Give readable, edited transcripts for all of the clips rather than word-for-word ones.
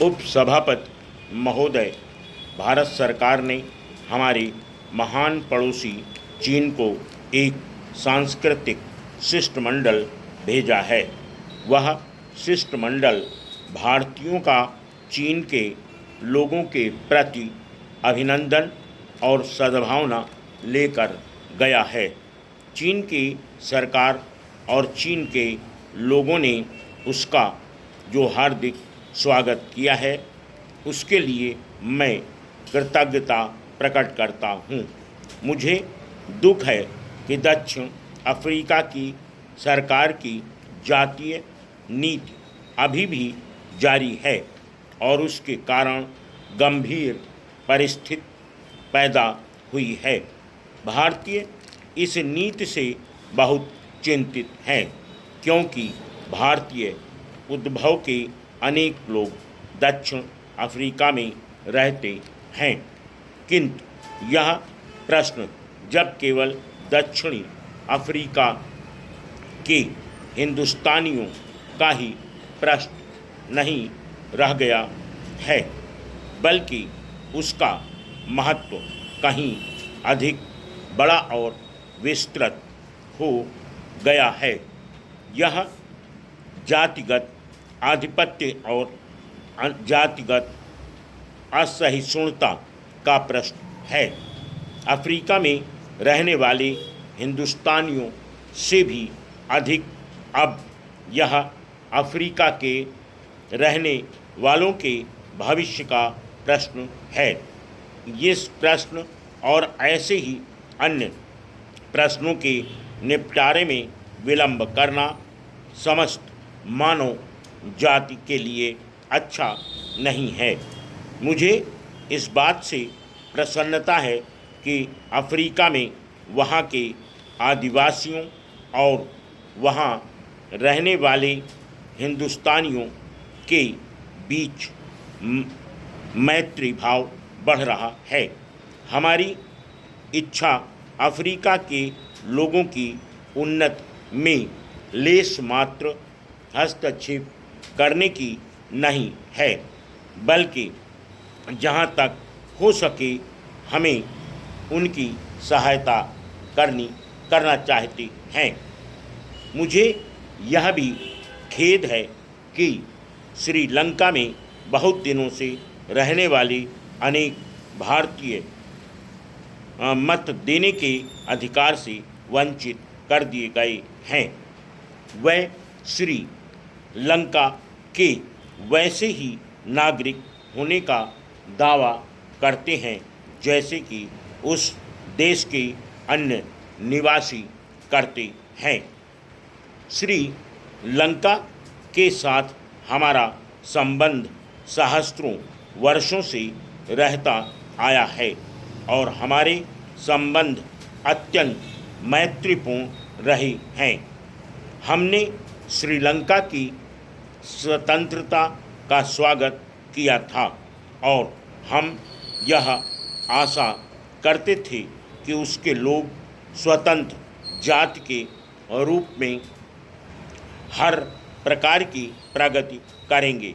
उपसभापति महोदय, भारत सरकार ने हमारे महान पड़ोसी चीन को एक सांस्कृतिक शिष्टमंडल भेजा है। वह शिष्टमंडल भारतीयों का चीन के लोगों के प्रति अभिनंदन और सद्भावना लेकर गया है। चीन की सरकार और चीन के लोगों ने उसका जो हार्दिक स्वागत किया है, उसके लिए मैं कृतज्ञता प्रकट करता हूँ। मुझे दुख है कि दक्षिण अफ्रीका की सरकार की जातीय नीति अभी भी जारी है और उसके कारण गंभीर परिस्थिति पैदा हुई है। भारतीय इस नीति से बहुत चिंतित हैं, क्योंकि भारतीय उद्भव के अनेक लोग दक्षिण अफ्रीका में रहते हैं, किंतु यह प्रश्न जब केवल दक्षिणी अफ्रीका के हिंदुस्तानियों का ही प्रश्न नहीं रह गया है, बल्कि उसका महत्व कहीं अधिक बड़ा और विस्तृत हो गया है। यह जातिगत आधिपत्य और जातिगत असहिष्णुता का प्रश्न है। अफ्रीका में रहने वाले हिंदुस्तानियों से भी अधिक अब यह अफ्रीका के रहने वालों के भविष्य का प्रश्न है। इस प्रश्न और ऐसे ही अन्य प्रश्नों के निपटारे में विलंब करना समस्त मानव जाति के लिए अच्छा नहीं है। मुझे इस बात से प्रसन्नता है कि अफ्रीका में वहाँ के आदिवासियों और वहाँ रहने वाले हिंदुस्तानियों के बीच मैत्री भाव बढ़ रहा है। हमारी इच्छा अफ्रीका के लोगों की उन्नति में लेश मात्र हस्तक्षेप करने की नहीं है, बल्कि जहाँ तक हो सके हमें उनकी सहायता करना चाहते हैं। मुझे यह भी खेद है कि श्रीलंका में बहुत दिनों से रहने वाले अनेक भारतीय मत देने के अधिकार से वंचित कर दिए गए हैं। वह श्रीलंका के वैसे ही नागरिक होने का दावा करते हैं जैसे कि उस देश के अन्य निवासी करते हैं। श्रीलंका के साथ हमारा संबंध सहस्त्रों वर्षों से रहता आया है और हमारे संबंध अत्यंत मैत्रीपूर्ण रहे हैं। हमने श्रीलंका की स्वतंत्रता का स्वागत किया था और हम यह आशा करते थे कि उसके लोग स्वतंत्र जाति के रूप में हर प्रकार की प्रगति करेंगे,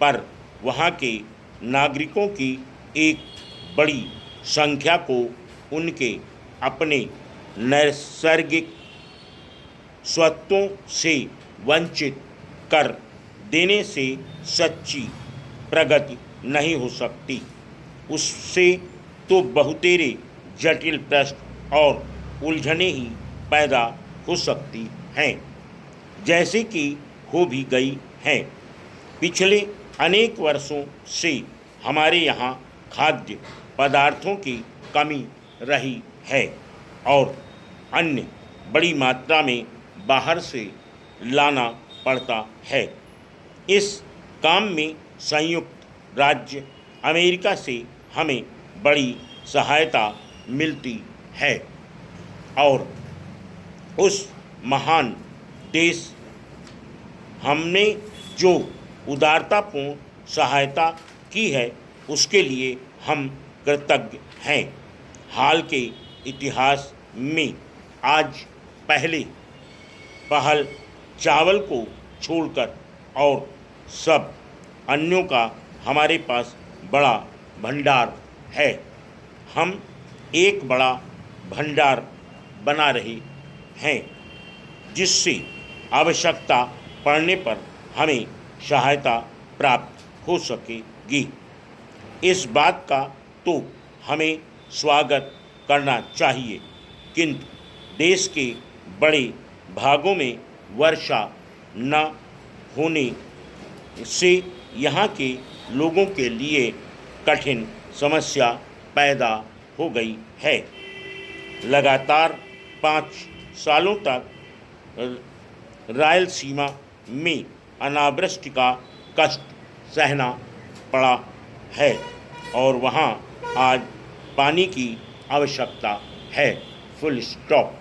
पर वहाँ के नागरिकों की एक बड़ी संख्या को उनके अपने नैसर्गिक स्वत्वों से वंचित कर देने से सच्ची प्रगति नहीं हो सकती। उससे तो बहुतेरे जटिल प्रश्न और उलझने ही पैदा हो सकती हैं, जैसे कि हो भी गई हैं। पिछले अनेक वर्षों से हमारे यहाँ खाद्य पदार्थों की कमी रही है और अन्य बड़ी मात्रा में बाहर से लाना पड़ता है। इस काम में संयुक्त राज्य अमेरिका से हमें बड़ी सहायता मिलती है और उस महान देश हमने जो उदारतापूर्ण सहायता की है उसके लिए हम कृतज्ञ हैं। हाल के इतिहास में आज पहल चावल को छोड़कर और सब अन्यों का हमारे पास बड़ा भंडार है। हम एक बड़ा भंडार बना रहे हैं जिससे आवश्यकता पड़ने पर हमें सहायता प्राप्त हो सकेगी। इस बात का तो हमें स्वागत करना चाहिए, किंतु देश के बड़े भागों में वर्षा न होने से यहाँ के लोगों के लिए कठिन समस्या पैदा हो गई है। लगातार 5 सालों तक रायलसीमा में अनावृष्टि का कष्ट सहना पड़ा है और वहाँ आज पानी की आवश्यकता है। Full stop.